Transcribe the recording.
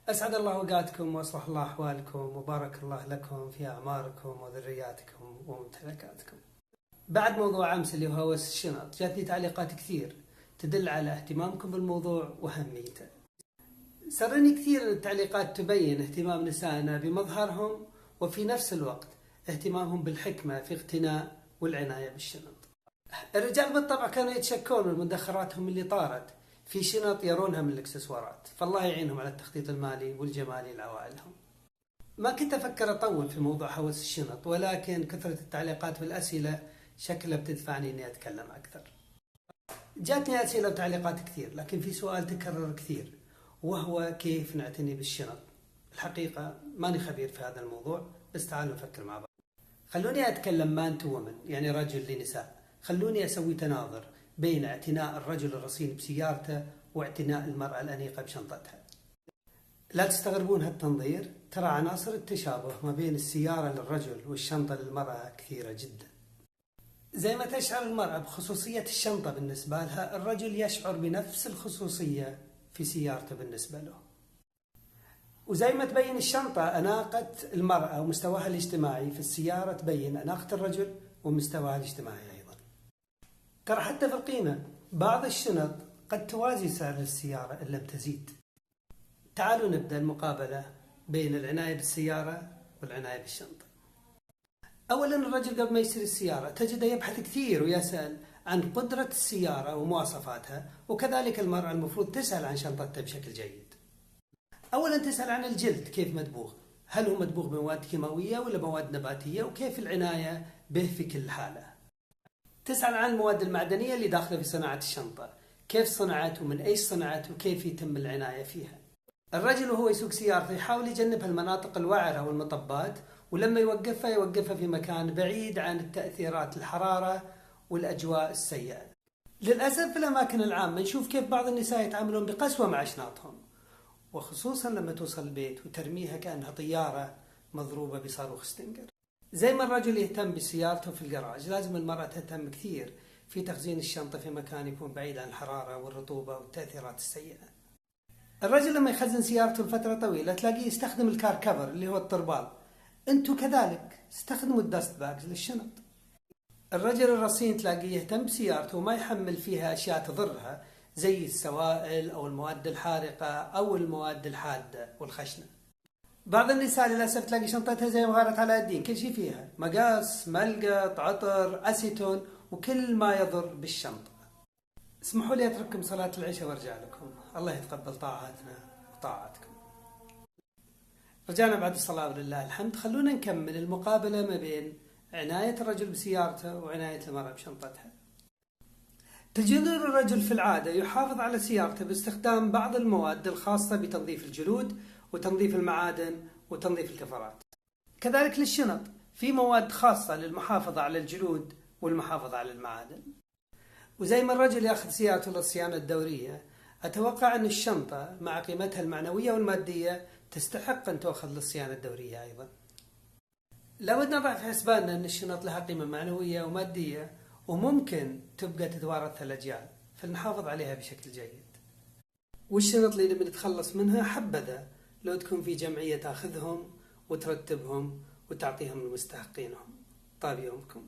أسعد الله أوقاتكم وأصلح الله أحوالكم وبارك الله لكم في أعماركم وذرياتكم وممتلكاتكم. بعد موضوع أمس اللي هو هوس الشنط جاتني تعليقات كثير تدل على اهتمامكم بالموضوع وأهميته. سرني كثير أن التعليقات تبين اهتمام نسائنا بمظهرهم وفي نفس الوقت اهتمامهم بالحكمة في اقتناء والعناية بالشنط. الرجال بالطبع كانوا يتشكون من مدخراتهم اللي طارت في شنط يرونها من الاكسسوارات، فالله يعينهم على التخطيط المالي والجمالي لعوائلهم. ما كنت أفكر أطول في موضوع هوس الشنط، ولكن كثرة التعليقات والأسئلة شكلها بتدفعني إني أتكلم أكثر. جاتني أسئلة وتعليقات كثير، لكن في سؤال تكرر كثير وهو كيف نعتني بالشنط. الحقيقة ماني خبير في هذا الموضوع، بس تعالوا نفكر مع بعض. خلوني أتكلم مان تو ومن، يعني رجل لنساء. خلوني أسوي تناظر بين اعتناء الرجل الرصين بسيارته واعتناء المرأة الأنيقة بشنطتها. لا تستغربون هالتنظير، ترى عناصر التشابه ما بين السيارة للرجل والشنطة للمرأة كثيرة جدا. زي ما تشعر المرأة بخصوصية الشنطة بالنسبة لها، الرجل يشعر بنفس الخصوصية في سيارته بالنسبة له. وزي ما تبين الشنطة أناقة المرأة ومستواها الاجتماعي، في السيارة تبين أناقة الرجل ومستواها الاجتماعي أيضا. ترى حتى في القيمة بعض الشنط قد توازي سعر السيارة إن لم تزيد. تعالوا نبدأ المقابلة بين العناية بالسيارة والعناية بالشنطة. أولا، الرجل قبل ما يشتري السيارة تجده يبحث كثير ويسأل عن قدرة السيارة ومواصفاتها، وكذلك المرأة المفروض تسأل عن شنطتها بشكل جيد. أولا تسأل عن الجلد كيف مدبوغ، هل هو مدبوغ بمواد كيماوية ولا مواد نباتية، وكيف العناية به في كل حالة. تسأل عن المواد المعدنية اللي داخلة في صناعة الشنطة، كيف صنعت ومن أيش صنعت وكيف يتم العناية فيها. الرجل وهو يسوق سيارته يحاول يجنب المناطق الوعرة والمطبات، ولما يوقفها في مكان بعيد عن التأثيرات الحرارة والأجواء السيئة. للأسف في الأماكن العامة نشوف كيف بعض النساء يتعاملون بقسوة مع أشنطهم، وخصوصا لما توصل البيت وترميها كأنها طيارة مضروبة بصاروخ ستينجر. زي ما الرجل يهتم بسيارته في الجراج، لازم المرأة تهتم كثير في تخزين الشنطة في مكان يكون بعيد عن الحرارة والرطوبة والتأثيرات السيئة. الرجل لما يخزن سيارته لفترة طويلة تلاقيه يستخدم الكار كفر اللي هو الطربال. انتوا كذلك استخدموا الدست باجز للشنط. الرجل الرصين تلاقيه يهتم بسيارته وما يحمل فيها أشياء تضرها زي السوائل أو المواد الحارقة أو المواد الحادة والخشنة. بعض النساء للأسف تلاقي شنطتها زي مغارة علاء الدين، كل شيء فيها مقاس، ملقط، عطر، أسيتون وكل ما يضر بالشنطة. اسمحوا لي أترككم صلاة العشاء وارجع لكم. الله يتقبل طاعاتنا وطاعاتكم. رجعنا بعد الصلاة ولله الحمد. خلونا نكمل المقابلة ما بين عناية الرجل بسيارته وعناية المرأة بشنطتها. تجد الرجل في العادة يحافظ على سيارته باستخدام بعض المواد الخاصة بتنظيف الجلود وتنظيف المعادن وتنظيف الكفرات. كذلك للشنط في مواد خاصة للمحافظة على الجلود والمحافظة على المعادن. وزي ما الرجل يأخذ سيارته للصيانة الدورية، أتوقع أن الشنطة مع قيمتها المعنوية والمادية تستحق أن تأخذ للصيانة الدورية أيضا. لابد نضع في حسباننا أن الشنط لها قيمة معنوية ومادية وممكن تبقى تتوارث الأجيال، فلنحافظ عليها بشكل جيد. والشنط اللي نبي نتخلص منها حبذا لو تكون في جمعية تأخذهم وترتبهم وتعطيهم لمستحقينهم. طاب يومكم.